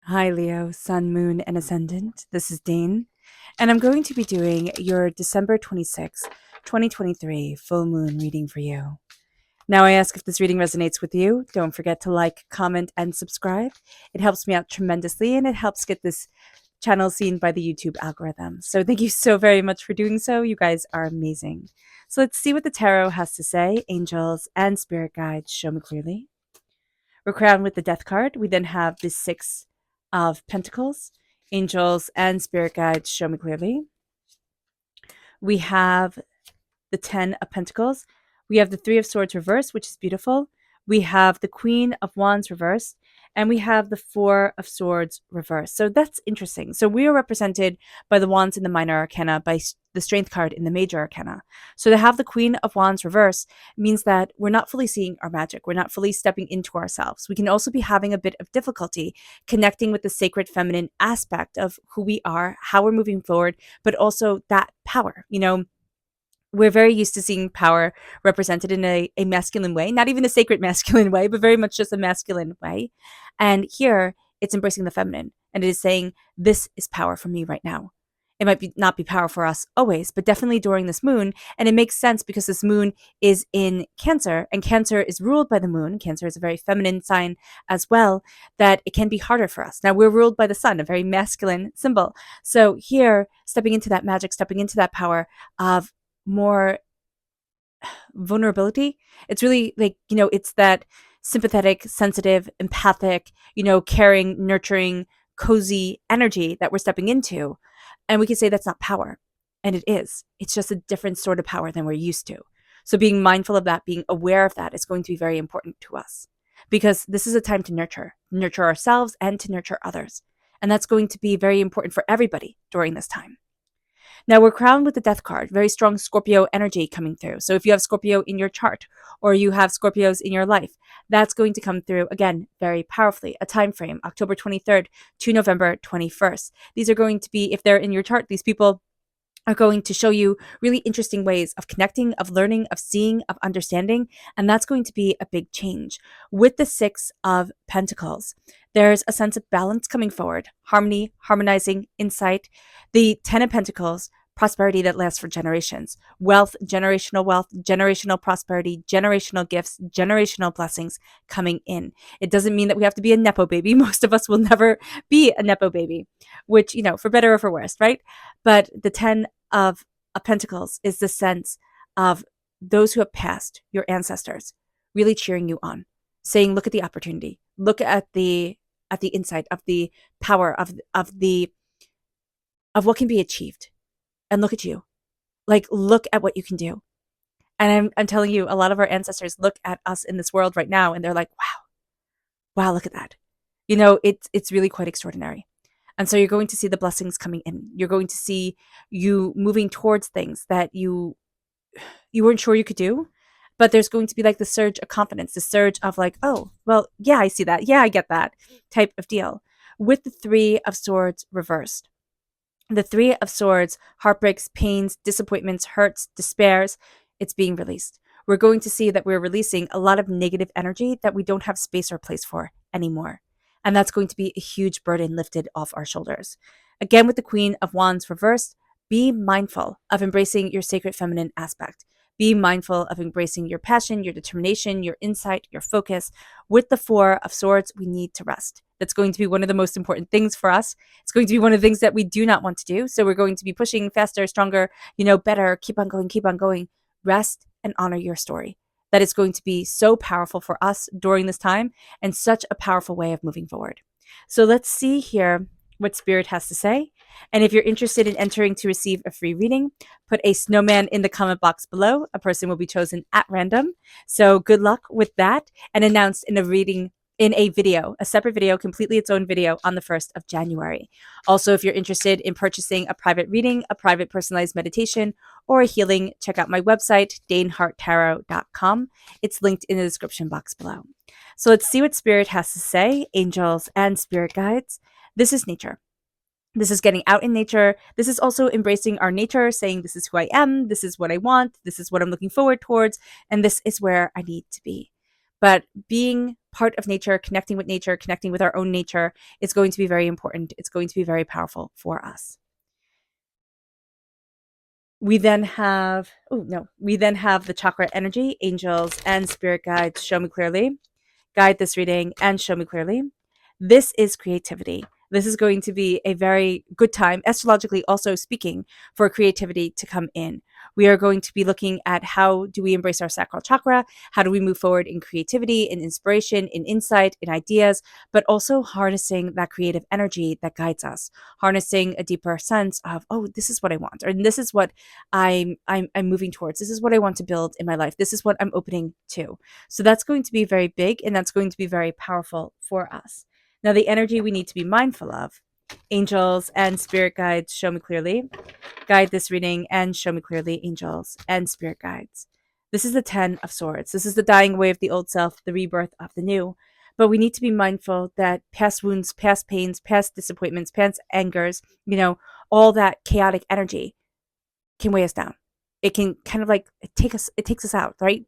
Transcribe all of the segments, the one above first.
Hi, Leo, Sun, Moon, and Ascendant. This is Dane, and I'm going to be doing your December 26th, 2023 full moon reading for you. Now, I ask if this reading resonates with you. Don't forget to like, comment, and subscribe. It helps me out tremendously, and it helps get this channel seen by the YouTube algorithm. So, thank you so very much for doing so. You guys are amazing. So, let's see what the tarot has to say. Angels and spirit guides, show me clearly. We're crowned with the Death card. We then have the Six of Pentacles. Angels and spirit guides, show me clearly. We have the 10 of Pentacles. We have the Three of Swords reversed, which is beautiful. We have the Queen of Wands reversed, and we have the Four of Swords reversed. So that's interesting. So we are represented by the Wands in the Minor Arcana, by the Strength card in the Major Arcana. So to have the Queen of Wands reversed means that we're not fully seeing our magic. We're not fully stepping into ourselves. We can also be having a bit of difficulty connecting with the sacred feminine aspect of who we are, how we're moving forward, but also that power. We're very used to seeing power represented in a masculine way, not even a sacred masculine way, but very much just a masculine way. And here it's embracing the feminine, and it is saying, this is power for me right now. It might not be power for us always, but definitely during this moon. And it makes sense because this moon is in Cancer, and Cancer is ruled by the moon. Cancer is a very feminine sign as well, that it can be harder for us. Now, we're ruled by the sun, a very masculine symbol. So here, stepping into that magic, stepping into that power of more vulnerability. It's really it's that sympathetic, sensitive, empathic, caring, nurturing, cozy energy that we're stepping into. And we can say that's not power. And it is. It's just a different sort of power than we're used to. So being mindful of that, being aware of that is going to be very important to us, because this is a time to nurture ourselves and to nurture others. And that's going to be very important for everybody during this time. Now we're crowned with the Death card, very strong Scorpio energy coming through. So if you have Scorpio in your chart, or you have Scorpios in your life, that's going to come through again very powerfully. A time frame, October 23rd to November 21st. These are going to be, if they're in your chart, these people are going to show you really interesting ways of connecting, of learning, of seeing, of understanding. And that's going to be a big change. With the Six of Pentacles, there's a sense of balance coming forward, harmony, harmonizing, insight. The Ten of Pentacles, prosperity that lasts for generations, wealth, generational prosperity, generational gifts, generational blessings coming in. It doesn't mean that we have to be a Nepo baby. Most of us will never be a Nepo baby, which, for better or for worse, right? But the Ten of Pentacles is the sense of those who have passed, your ancestors, really cheering you on, saying, look at the opportunity, look at the insight of the power of what can be achieved. And look at you. Look at what you can do. And I'm telling you, a lot of our ancestors look at us in this world right now and they're like, wow, look at that. It's really quite extraordinary. And so you're going to see the blessings coming in. You're going to see you moving towards things that you weren't sure you could do, but there's going to be the surge of confidence, the surge of oh, well, yeah, I see that. Yeah, I get that type of deal. With the Three of Swords reversed. The Three of Swords, heartbreaks, pains, disappointments, hurts, despairs, it's being released. We're going to see that we're releasing a lot of negative energy that we don't have space or place for anymore. And that's going to be a huge burden lifted off our shoulders. Again, with the Queen of Wands reversed, be mindful of embracing your sacred feminine aspect. Be mindful of embracing your passion, your determination, your insight, your focus. With the Four of Swords, we need to rest. That's going to be one of the most important things for us. It's going to be one of the things that we do not want to do. So we're going to be pushing faster, stronger, better, keep on going. Rest and honor your story. That is going to be so powerful for us during this time and such a powerful way of moving forward. So let's see here what Spirit has to say. And if you're interested in entering to receive a free reading, put a snowman in the comment box below. A person will be chosen at random. So good luck with that, and announced in a video, a separate video, completely its own video on the 1st of January. Also, if you're interested in purchasing a private reading, a private personalized meditation, or a healing, check out my website, daneharttarot.com. It's linked in the description box below. So let's see what Spirit has to say, angels and spirit guides. This is nature. This is getting out in nature. This is also embracing our nature, saying this is who I am, this is what I want, this is what I'm looking forward towards, and this is where I need to be. But being part of nature, connecting with our own nature is going to be very important. It's going to be very powerful for us. We then have the chakra energy, angels, and spirit guides show me clearly, guide this reading, and show me clearly. This is creativity. This is going to be a very good time, astrologically also speaking, for creativity to come in. We are going to be looking at how do we embrace our sacral chakra? How do we move forward in creativity, in inspiration, in insight, in ideas, but also harnessing that creative energy that guides us, harnessing a deeper sense of, oh, this is what I want, or this is what I'm moving towards. This is what I want to build in my life. This is what I'm opening to. So that's going to be very big, and that's going to be very powerful for us. Now, the energy we need to be mindful of, angels and spirit guides show me clearly, guide this reading, and show me clearly, angels and spirit guides. This is the 10 of Swords. This is the dying away of the old self, the rebirth of the new. But we need to be mindful that past wounds, past pains, past disappointments, past angers, all that chaotic energy can weigh us down. It can kind of like it takes us out, right?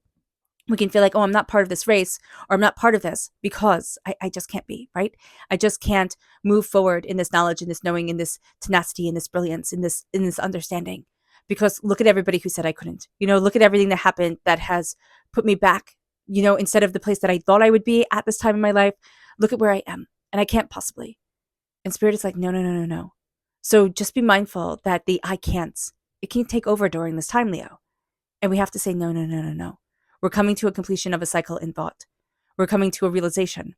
We can feel like, oh, I'm not part of this race, or I'm not part of this because I just can't be, right? I just can't move forward in this knowledge, in this knowing, in this tenacity, in this brilliance, in this understanding. Because look at everybody who said I couldn't. Look at everything that happened that has put me back, instead of the place that I thought I would be at this time in my life. Look at where I am, and I can't possibly. And spirit is like, no, no, no, no, no. So just be mindful that the I can'ts, it can take over during this time, Leo. And we have to say, no, no, no, no, no. We're coming to a completion of a cycle in thought. We're coming to a realization.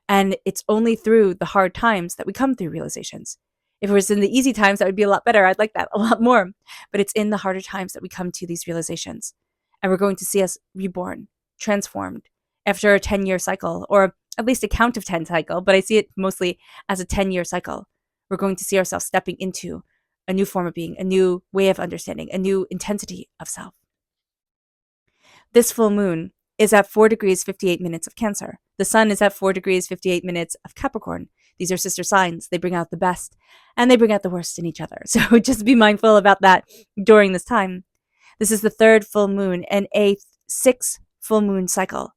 And it's only through the hard times that we come through realizations. If it was in the easy times, that would be a lot better. I'd like that a lot more. But it's in the harder times that we come to these realizations. And we're going to see us reborn, transformed after a 10-year cycle, or at least a count of 10 cycle. But I see it mostly as a 10-year cycle. We're going to see ourselves stepping into a new form of being, a new way of understanding, a new intensity of self. This full moon is at 4 degrees 58 minutes of Cancer. The sun is at 4 degrees 58 minutes of Capricorn. These are sister signs. They bring out the best and they bring out the worst in each other. So just be mindful about that during this time. This is the third full moon and a 6 full moon cycle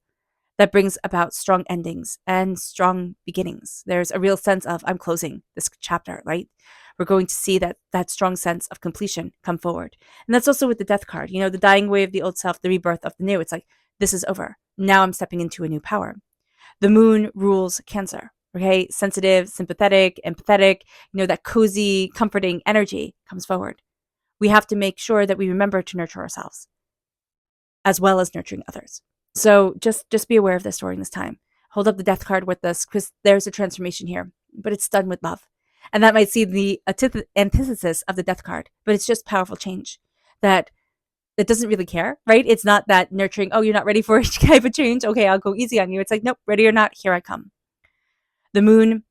that brings about strong endings and strong beginnings. There's a real sense of, I'm closing this chapter, right? We're going to see that strong sense of completion come forward. And that's also with the death card, the dying away of the old self, the rebirth of the new. It's like, this is over. Now I'm stepping into a new power. The moon rules Cancer, okay? Sensitive, sympathetic, empathetic, that cozy, comforting energy comes forward. We have to make sure that we remember to nurture ourselves as well as nurturing others. So just be aware of this during this time. Hold up the death card with this because there's a transformation here, but it's done with love. And that might seem the antithesis of the death card, but it's just powerful change that doesn't really care, right? It's not that nurturing, oh, you're not ready for a type of change. Okay, I'll go easy on you. It's like, nope, ready or not, here I come. The moon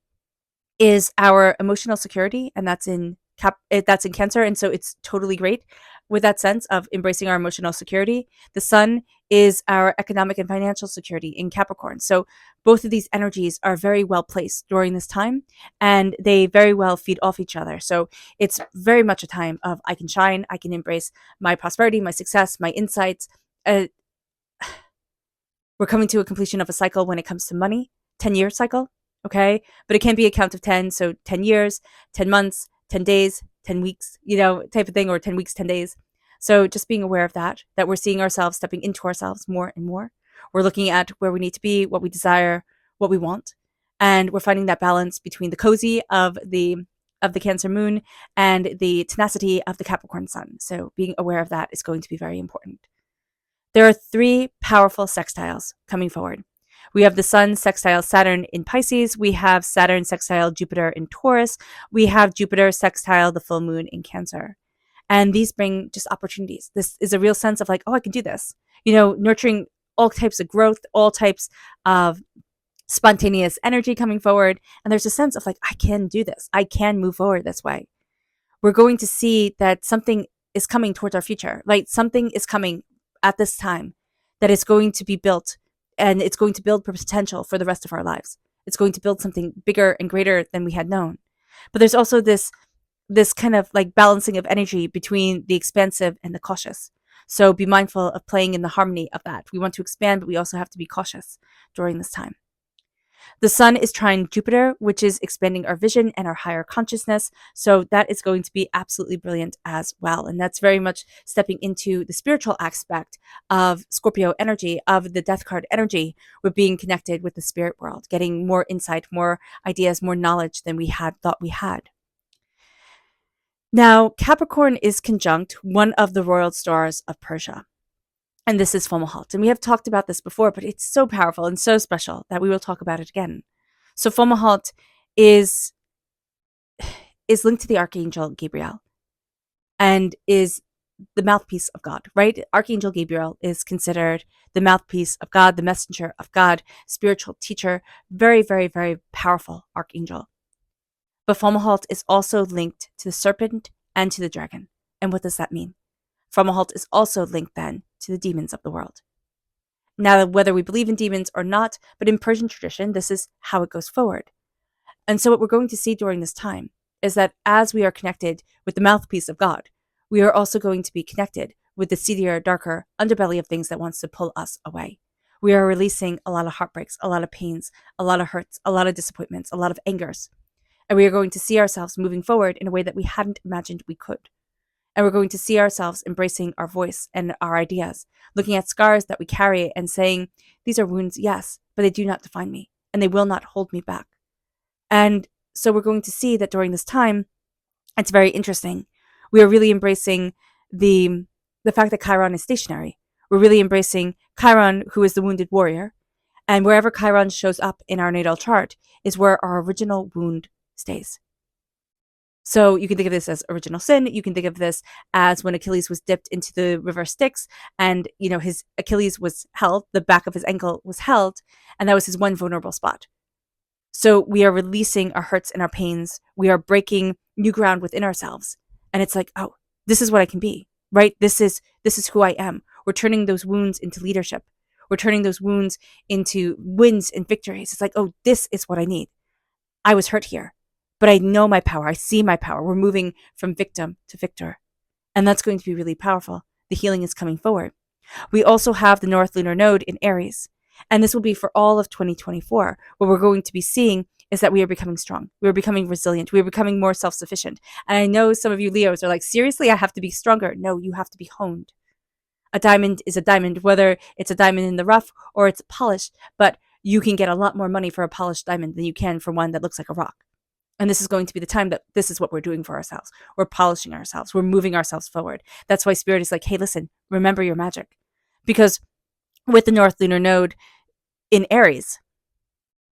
is our emotional security, and that's in Cancer, and so it's totally great with that sense of embracing our emotional security. The sun is our economic and financial security in Capricorn. So both of these energies are very well placed during this time, and they very well feed off each other. So it's very much a time of I can shine, I can embrace my prosperity, my success, my insights. We're coming to a completion of a cycle when it comes to money, 10-year cycle, okay? But it can be a count of 10, so 10 years, 10 months, 10 days, 10 weeks, type of thing, or 10 weeks, 10 days. So just being aware of that we're seeing ourselves stepping into ourselves more and more. We're looking at where we need to be, what we desire, what we want. And we're finding that balance between the cozy of the Cancer moon and the tenacity of the Capricorn sun. So being aware of that is going to be very important. There are 3 powerful sextiles coming forward. We have the Sun sextile Saturn in Pisces. We have Saturn sextile Jupiter in Taurus. We have Jupiter sextile the full moon in Cancer. And these bring just opportunities. This is a real sense of like, oh, I can do this. Nurturing all types of growth, all types of spontaneous energy coming forward. And there's a sense of like, I can do this. I can move forward this way. We're going to see that something is coming towards our future. Like something is coming at this time that is going to be built, and it's going to build potential for the rest of our lives. It's going to build something bigger and greater than we had known. But there's also this kind of like balancing of energy between the expansive and the cautious. So be mindful of playing in the harmony of that. We want to expand, but we also have to be cautious during this time. The sun is trine Jupiter, which is expanding our vision and our higher consciousness. So that is going to be absolutely brilliant as well. And that's very much stepping into the spiritual aspect of Scorpio energy, of the death card energy. We're being connected with the spirit world, getting more insight, more ideas, more knowledge than we had thought we had. Now, Capricorn is conjunct one of the royal stars of Persia. And this is Fomalhaut. And we have talked about this before, but it's so powerful and so special that we will talk about it again. So Fomalhaut is linked to the Archangel Gabriel and is the mouthpiece of God, right? Archangel Gabriel is considered the mouthpiece of God, the messenger of God, spiritual teacher, very, very, very powerful archangel. But Fomalhaut is also linked to the serpent and to the dragon. And what does that mean? Fomalhaut is also linked then to the demons of the world. Now, whether we believe in demons or not, but in Persian tradition, this is how it goes forward. And so what we're going to see during this time is that as we are connected with the mouthpiece of God, we are also going to be connected with the seedier, darker underbelly of things that wants to pull us away. We are releasing a lot of heartbreaks, a lot of pains, a lot of hurts, a lot of disappointments, a lot of angers. And we are going to see ourselves moving forward in a way that we hadn't imagined we could. And we're going to see ourselves embracing our voice and our ideas, looking at scars that we carry and saying, these are wounds, yes, but they do not define me and they will not hold me back. And so we're going to see that during this time, it's very interesting. We are really embracing the fact that Chiron is stationary. We're really embracing Chiron, who is the wounded warrior. And wherever Chiron shows up in our natal chart is where our original wound stays. So you can think of this as original sin. You can think of this as when Achilles was dipped into the river Styx and, his Achilles was held, the back of his ankle was held, and that was his one vulnerable spot. So we are releasing our hurts and our pains. We are breaking new ground within ourselves. And it's like, oh, this is what I can be, right? This is who I am. We're turning those wounds into leadership. We're turning those wounds into wins and victories. It's like, oh, this is what I need. I was hurt here, but I know my power. I see my power. We're moving from victim to victor. And that's going to be really powerful. The healing is coming forward. We also have the North Lunar Node in Aries. And this will be for all of 2024. What we're going to be seeing is that we are becoming strong. We are becoming resilient. We are becoming more self-sufficient. And I know some of you Leos are like, seriously, I have to be stronger. No, you have to be honed. A diamond is a diamond, whether it's a diamond in the rough or it's polished. But you can get a lot more money for a polished diamond than you can for one that looks like a rock. And this is going to be the time that this is what we're doing for ourselves. We're polishing ourselves. We're moving ourselves forward. That's why Spirit is like, hey, listen, remember your magic. Because with the North Lunar Node in Aries,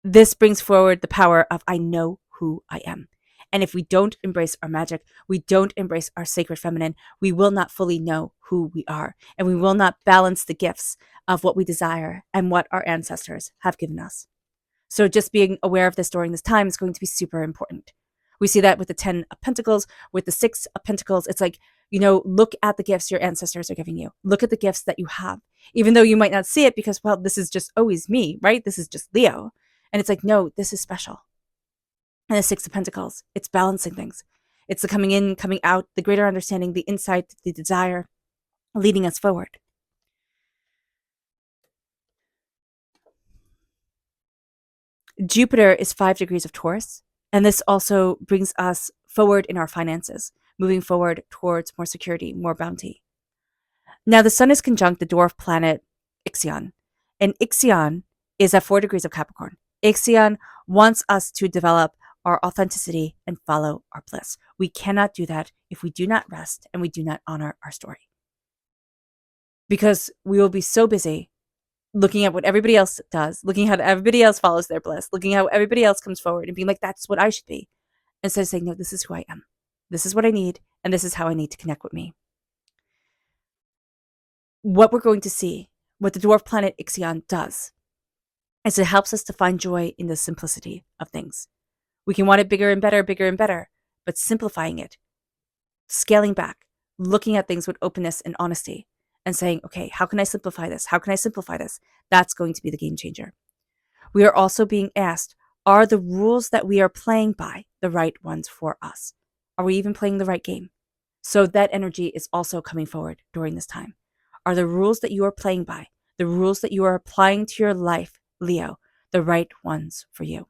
this brings forward the power of I know who I am. And if we don't embrace our magic, we don't embrace our sacred feminine, we will not fully know who we are. And we will not balance the gifts of what we desire and what our ancestors have given us. So just being aware of this during this time is going to be super important. We see that with the 10 of Pentacles, with the 6 of Pentacles. It's like, look at the gifts your ancestors are giving you. Look at the gifts that you have, even though you might not see it because, well, this is just always me, right? This is just Leo. And it's like, no, this is special. And the 6 of Pentacles, it's balancing things. It's the coming in, coming out, the greater understanding, the insight, the desire, leading us forward. Jupiter is 5 degrees of Taurus, and this also brings us forward in our finances, moving forward towards more security, more bounty. Now, the sun is conjunct the dwarf planet Ixion, and Ixion is at 4 degrees of Capricorn. Ixion wants us to develop our authenticity and follow our bliss. We cannot do that if we do not rest and we do not honor our story. Because we will be so busy looking at what everybody else does, looking how everybody else follows their bliss, looking how everybody else comes forward and being like, that's what I should be. Instead of saying, no, this is who I am. This is what I need. And this is how I need to connect with me. What we're going to see, what the dwarf planet Ixion does, is it helps us to find joy in the simplicity of things. We can want it bigger and better, but simplifying it, scaling back, looking at things with openness and honesty, and saying, okay, how can I simplify this? How can I simplify this? That's going to be the game changer. We are also being asked, are the rules that we are playing by the right ones for us? Are we even playing the right game? So that energy is also coming forward during this time. Are the rules that you are playing by, the rules that you are applying to your life, Leo, the right ones for you?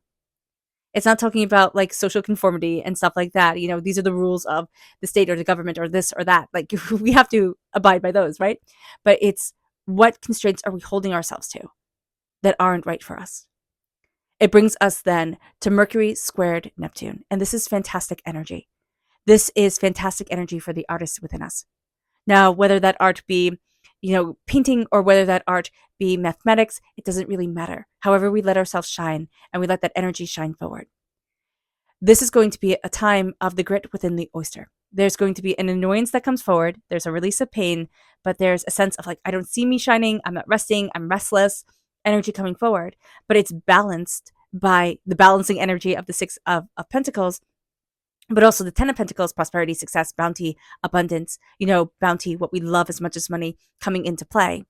It's not talking about like social conformity and stuff like that. These are the rules of the state or the government or this or that. Like we have to abide by those, right? But it's, what constraints are we holding ourselves to that aren't right for us? It brings us then to Mercury squared Neptune. And this is fantastic energy. This is fantastic energy for the artist within us. Now, whether that art be, painting, or whether that art be mathematics, it doesn't really matter. However, we let ourselves shine and we let that energy shine forward. This is going to be a time of the grit within the oyster. There's going to be an annoyance that comes forward. There's a release of pain, but there's a sense of like, I don't see me shining. I'm not resting. I'm restless. Energy coming forward, but it's balanced by the balancing energy of the Six of Pentacles, but also the Ten of Pentacles, prosperity, success, bounty, abundance, bounty, what we love as much as money coming into play.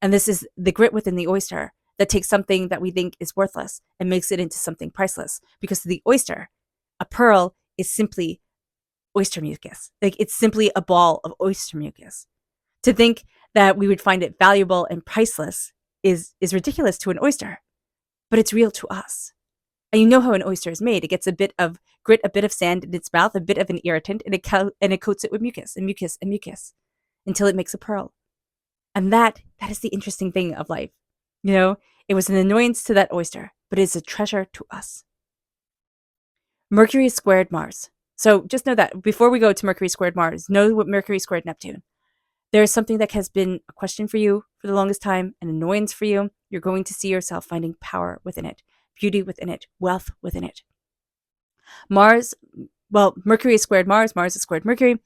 And this is the grit within the oyster that takes something that we think is worthless and makes it into something priceless. Because to the oyster, a pearl is simply oyster mucus. Like, it's simply a ball of oyster mucus. To think that we would find it valuable and priceless is ridiculous to an oyster, but it's real to us. And you know how an oyster is made. It gets a bit of grit, a bit of sand in its mouth, a bit of an irritant, and it coats it with mucus and mucus and mucus until it makes a pearl. And that is the interesting thing of life. It was an annoyance to that oyster, but it's a treasure to us. Mercury squared Mars. So just know that before we go to Mercury squared Mars, know what Mercury squared Neptune. There is something that has been a question for you for the longest time, an annoyance for you. You're going to see yourself finding power within it, beauty within it, wealth within it. Mercury is squared Mars, Mars is squared Mercury,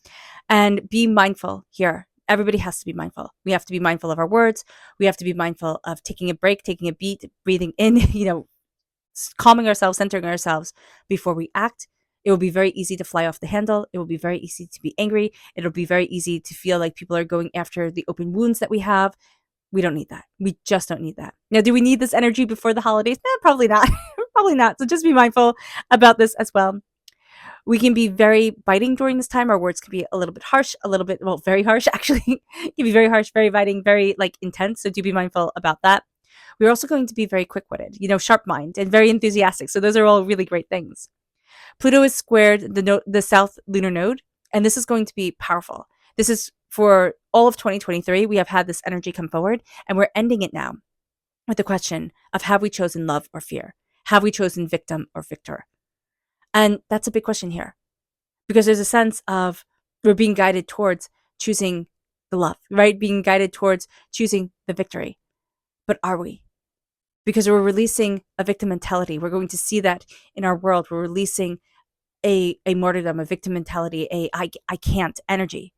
and be mindful here. Everybody has to be mindful. We have to be mindful of our words. We have to be mindful of taking a break, taking a beat, breathing in, calming ourselves, centering ourselves before we act. It will be very easy to fly off the handle. It will be very easy to be angry. It'll be very easy to feel like people are going after the open wounds that we have. We don't need that. We just don't need that. Now, do we need this energy before the holidays? Probably not. Probably not. So just be mindful about this as well. We can be very biting during this time. Our words can be a little bit harsh, very harsh, actually. It can be very harsh, very biting, very intense. So do be mindful about that. We're also going to be very quick-witted, sharp mind, and very enthusiastic. So those are all really great things. Pluto is squared the south lunar node, and this is going to be powerful. This is for all of 2023. We have had this energy come forward, and we're ending it now with the question of, have we chosen love or fear? Have we chosen victim or victor? And that's a big question here, because there's a sense of we're being guided towards choosing the love, right? Being guided towards choosing the victory. But are we? Because we're releasing a victim mentality. We're going to see that in our world. We're releasing a martyrdom, a victim mentality, a I can't energy,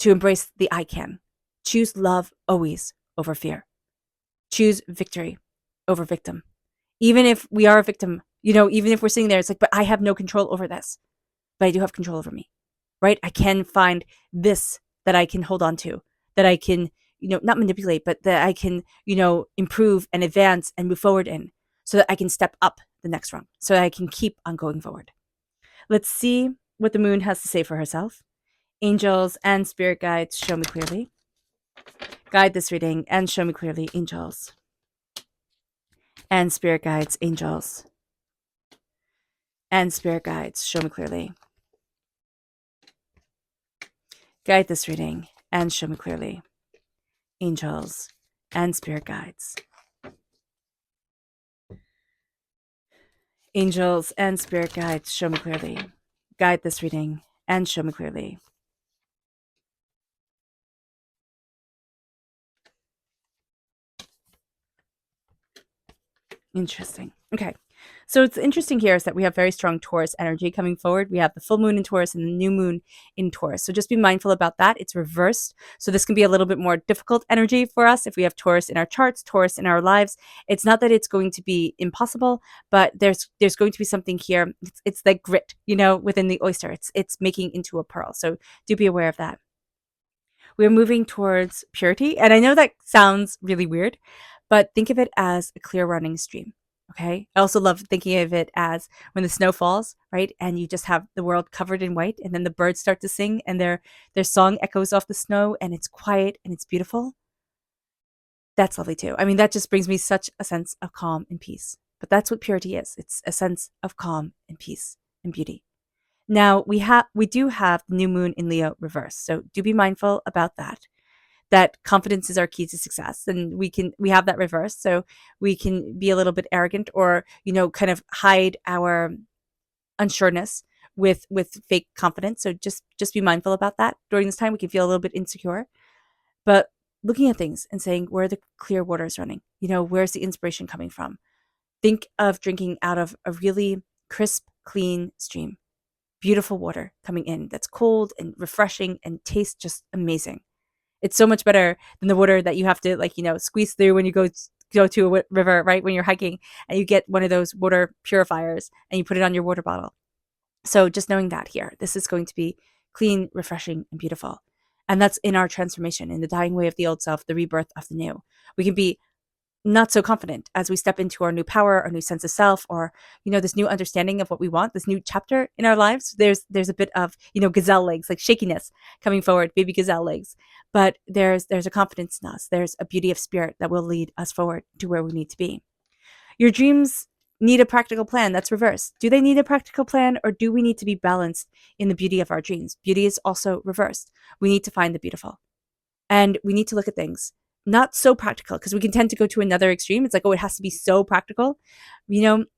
to embrace the I can. Choose love always over fear. Choose victory over victim. Even if we are a victim, even if we're sitting there, it's like, but I have no control over this. But I do have control over me, right? I can find this that I can hold on to, that I can, not manipulate, but that I can, improve and advance and move forward in, so that I can step up the next rung, so that I can keep on going forward. Let's see what the moon has to say for herself. Angels and spirit guides, show me clearly. Guide this reading and show me clearly, angels. And spirit guides, angels. And spirit guides, show me clearly. Guide this reading and show me clearly, angels and spirit guides. Angels and spirit guides, show me clearly. Guide this reading and show me clearly. Interesting. Okay. So it's interesting here is that we have very strong Taurus energy coming forward. We have the full moon in Taurus and the new moon in Taurus. So just be mindful about that. It's reversed. So this can be a little bit more difficult energy for us if we have Taurus in our charts, Taurus in our lives. It's not that it's going to be impossible, but there's going to be something here. It's like grit, within the oyster. It's making into a pearl. So do be aware of that. We're moving towards purity. And I know that sounds really weird, but think of it as a clear running stream. Okay. I also love thinking of it as when the snow falls, right? And you just have the world covered in white, and then the birds start to sing, and their song echoes off the snow, and it's quiet and it's beautiful. That's lovely too. I mean, that just brings me such a sense of calm and peace. But that's what purity is. It's a sense of calm and peace and beauty. Now we do have the new moon in Leo reverse. So do be mindful about that. That confidence is our key to success, and we have that reverse, so we can be a little bit arrogant, or kind of hide our unsureness with fake confidence. So just be mindful about that. During this time we can feel a little bit insecure, but looking at things and saying, where are the clear waters running? Where's the inspiration coming from? Think of drinking out of a really crisp, clean stream. Beautiful water coming in that's cold and refreshing and tastes just amazing. It's so much better than the water that you have to squeeze through when you go to a river, right? When you're hiking and you get one of those water purifiers and you put it on your water bottle. So just knowing that here, this is going to be clean, refreshing, and beautiful. And that's in our transformation, in the dying away of the old self, the rebirth of the new. We can be not so confident as we step into our new power, our new sense of self, or this new understanding of what we want, this new chapter in our lives. There's a bit of gazelle legs, like shakiness coming forward, baby gazelle legs, but there's a confidence in us. There's a beauty of spirit that will lead us forward to where we need to be. Your dreams need a practical plan. That's reversed. Do they need a practical plan, or do we need to be balanced in the beauty of our dreams? Beauty is also reversed. We need to find the beautiful. And we need to look at things not so practical, because we can tend to go to another extreme. It's like, oh, it has to be so practical,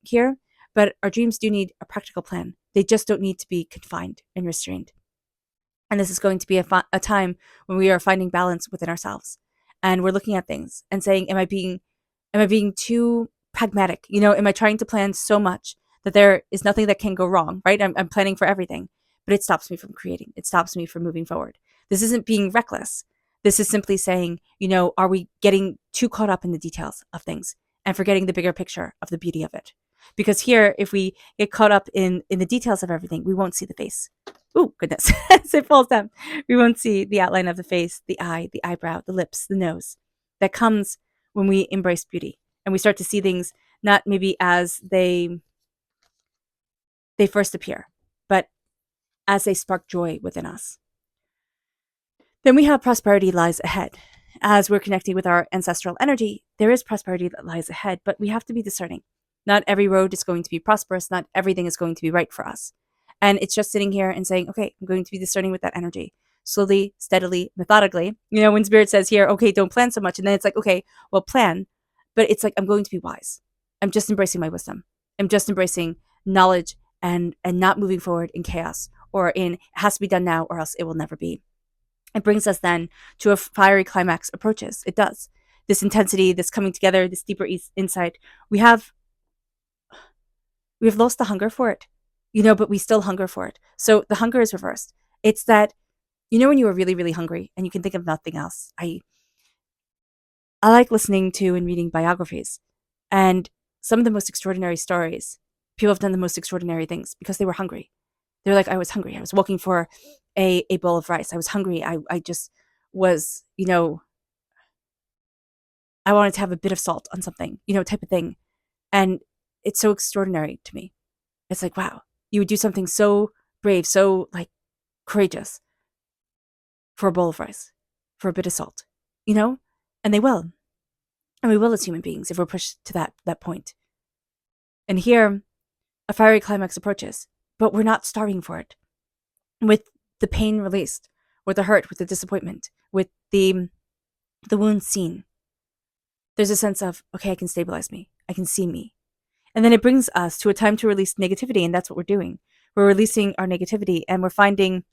here. But our dreams do need a practical plan. They just don't need to be confined and restrained. And this is going to be a time when we are finding balance within ourselves. And we're looking at things and saying, am I being too pragmatic? Am I trying to plan so much that there is nothing that can go wrong, right? I'm planning for everything, but it stops me from creating. It stops me from moving forward. This isn't being reckless. This is simply saying, are we getting too caught up in the details of things and forgetting the bigger picture of the beauty of it? Because here, if we get caught up in the details of everything, we won't see the face. Oh, goodness. As it falls down, we won't see the outline of the face, the eye, the eyebrow, the lips, the nose. That comes when we embrace beauty and we start to see things not maybe as they first appear, but as they spark joy within us. Then we have prosperity lies ahead. As we're connecting with our ancestral energy, there is prosperity that lies ahead, but we have to be discerning. Not every road is going to be prosperous. Not everything is going to be right for us. And it's just sitting here and saying, okay, I'm going to be discerning with that energy. Slowly, steadily, methodically. When Spirit says here, okay, don't plan so much. And then it's like, okay, well, plan. But it's like, I'm going to be wise. I'm just embracing my wisdom. I'm just embracing knowledge and not moving forward in chaos or in, it has to be done now or else it will never be. It brings us then to a fiery climax approaches. It does. This intensity, this coming together, this deeper insight. We have lost the hunger for it, but we still hunger for it. So the hunger is reversed. It's that, when you are really, really hungry and you can think of nothing else. I like listening to and reading biographies, and some of the most extraordinary stories. People have done the most extraordinary things because they were hungry. They're like, I was hungry. I was walking for a bowl of rice. I was hungry. I just was, I wanted to have a bit of salt on something, type of thing. And it's so extraordinary to me. It's like, wow, you would do something so brave, so like courageous for a bowl of rice, for a bit of salt, and they will. And we will as human beings if we're pushed to that point. And here, a fiery climax approaches, but we're not starving for it. With the pain released, with the hurt, with the disappointment, with the wounds seen, there's a sense of, okay, I can stabilize me. I can see me. And then it brings us to a time to release negativity, and that's what we're doing. We're releasing our negativity, and we're finding,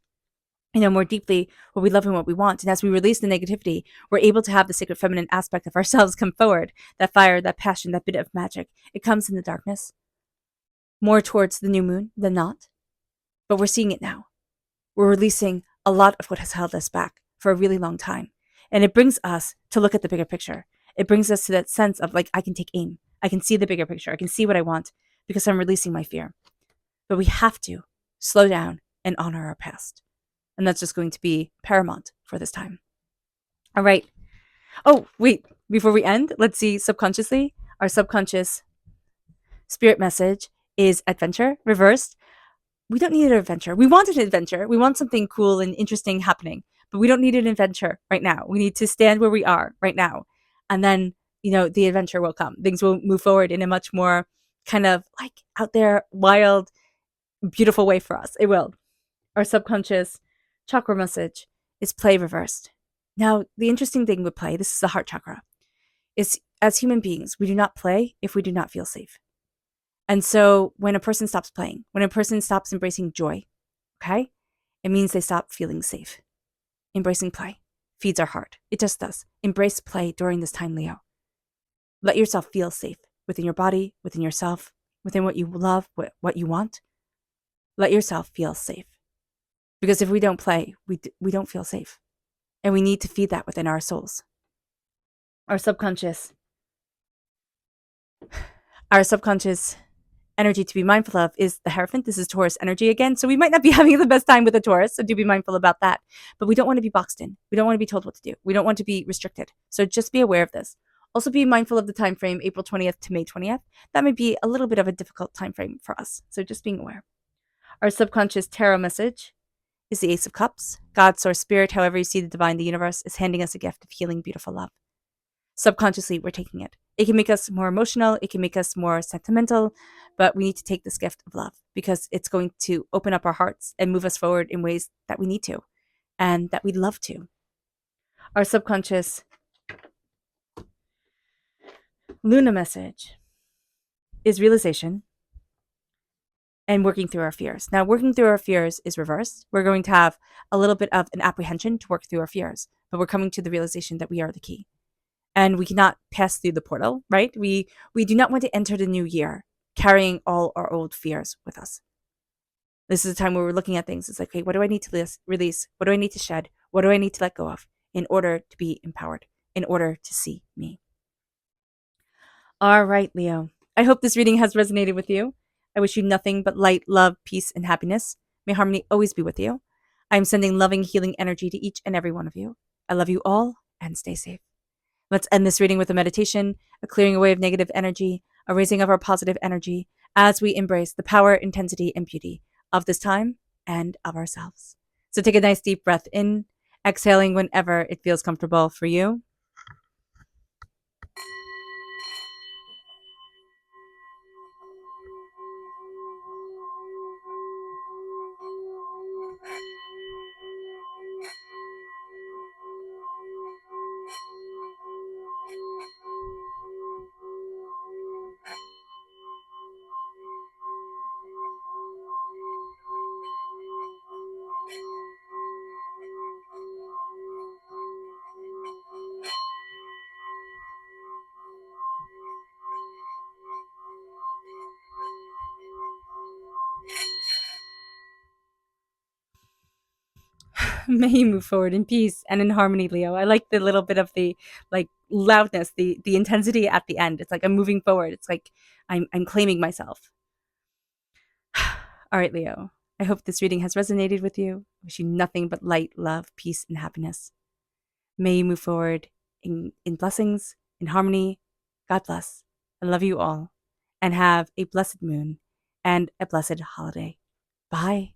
more deeply what we love and what we want. And as we release the negativity, we're able to have the sacred feminine aspect of ourselves come forward. That fire, that passion, that bit of magic. It comes in the darkness, more towards the new moon than not. But we're seeing it now. We're releasing a lot of what has held us back for a really long time. And it brings us to look at the bigger picture. It brings us to that sense of like, I can take aim. I can see the bigger picture. I can see what I want because I'm releasing my fear. But we have to slow down and honor our past. And that's just going to be paramount for this time. All right. Oh, wait. Before we end, let's see subconsciously. Our subconscious Spirit message is adventure reversed. We don't need an adventure. We want an adventure. We want something cool and interesting happening, but we don't need an adventure right now. We need to stand where we are right now. And then, the adventure will come. Things will move forward in a much more kind of like out there, wild, beautiful way for us. It will. Our subconscious chakra message is play reversed. Now, the interesting thing with play, this is the heart chakra, is as human beings, we do not play if we do not feel safe. And so when a person stops playing, when a person stops embracing joy, okay, it means they stop feeling safe. Embracing play feeds our heart. It just does. Embrace play during this time, Leo. Let yourself feel safe within your body, within yourself, within what you love, what you want. Let yourself feel safe. Because if we don't play, we don't feel safe. And we need to feed that within our souls. Our subconscious energy to be mindful of is the Hierophant. This is Taurus energy again. So we might not be having the best time with the Taurus. So do be mindful about that. But we don't want to be boxed in. We don't want to be told what to do. We don't want to be restricted. So just be aware of this. Also be mindful of the time frame, April 20th to May 20th. That may be a little bit of a difficult time frame for us. So just being aware. Our subconscious tarot message is the Ace of Cups. God, Source, Spirit, however you see the divine, the universe, is handing us a gift of healing, beautiful love. Subconsciously, we're taking it. It can make us more emotional. It can make us more sentimental, but we need to take this gift of love because it's going to open up our hearts and move us forward in ways that we need to and that we'd love to. Our subconscious Luna message is realization and working through our fears. Now, working through our fears is reversed. We're going to have a little bit of an apprehension to work through our fears, but we're coming to the realization that we are the key. And we cannot pass through the portal, right? We do not want to enter the new year carrying all our old fears with us. This is a time where we're looking at things. It's like, okay, what do I need to release? What do I need to shed? What do I need to let go of in order to be empowered, in order to see me? All right, Leo. I hope this reading has resonated with you. I wish you nothing but light, love, peace, and happiness. May harmony always be with you. I am sending loving, healing energy to each and every one of you. I love you all and stay safe. Let's end this reading with a meditation, a clearing away of negative energy, a raising of our positive energy as we embrace the power, intensity, and beauty of this time and of ourselves. So take a nice deep breath in, exhaling whenever it feels comfortable for you. May you move forward in peace and in harmony, Leo. I like the little bit of the loudness, the intensity at the end. It's like I'm moving forward. It's like I'm claiming myself. All right, Leo. I hope this reading has resonated with you. I wish you nothing but light, love, peace, and happiness. May you move forward in blessings, in harmony. God bless. I love you all. And have a blessed moon and a blessed holiday. Bye.